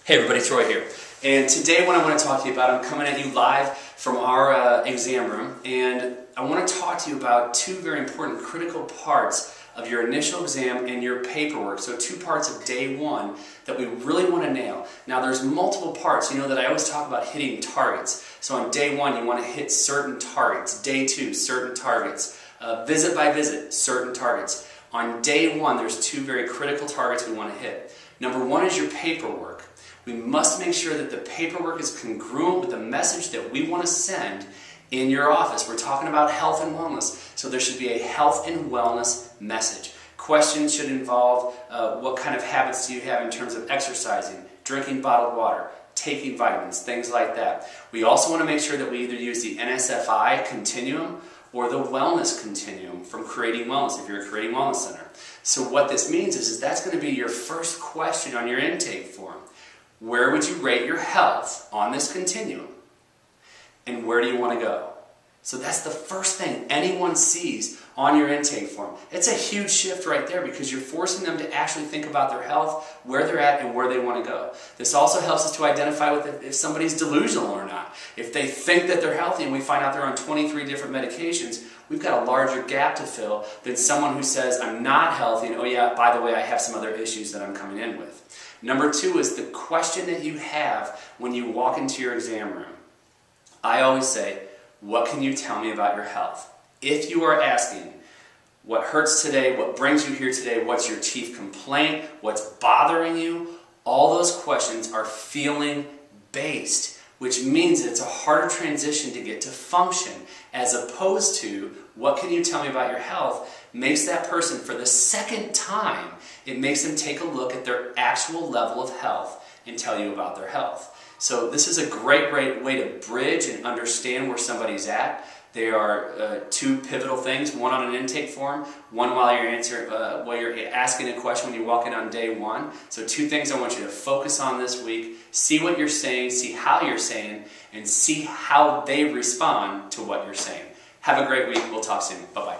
Hey everybody, Troy here. And today what I want to talk to you about, I'm coming at you live from our exam room, and I want to talk to you about two very important critical parts of your initial exam and your paperwork. So two parts of day one that we really want to nail. Now there's multiple parts. You know that I always talk about hitting targets. So on day one you want to hit certain targets. Day two, certain targets. Visit by visit, certain targets. On day one there's two very critical targets we want to hit. Number one is your paperwork. We must make sure that the paperwork is congruent with the message that we want to send in your office. We're talking about health and wellness, so there should be a health and wellness message. Questions should involve what kind of habits do you have in terms of exercising, drinking bottled water, taking vitamins, things like that. We also want to make sure that we either use the NSFI continuum or the wellness continuum from Creating Wellness if you're a Creating Wellness Center. So what this means is that's going to be your first question on your intake form. Where would you rate your health on this continuum? And where do you want to go? So that's the first thing anyone sees on your intake form. It's a huge shift right there because you're forcing them to actually think about their health, where they're at, and where they want to go. This also helps us to identify if somebody's delusional or not. If they think that they're healthy and we find out they're on 23 different medications, we've got a larger gap to fill than someone who says, I'm not healthy, and oh yeah, by the way, I have some other issues that I'm coming in with. Number two is the question that you have when you walk into your exam room. I always say, what can you tell me about your health? If you are asking, what hurts today, what brings you here today, what's your chief complaint, what's bothering you, all those questions are feeling based, which means it's a harder transition to get to function, as opposed to what can you tell me about your health makes that person, for the second time, it makes them take a look at their actual level of health and tell you about their health. So this is a great way to bridge and understand where somebody's at. There are two pivotal things, one on an intake form, one while you're asking a question when you walk in on day one. So two things I want you to focus on this week. See what you're saying, see how you're saying, and see how they respond to what you're saying. Have a great week. We'll talk soon. Bye-bye.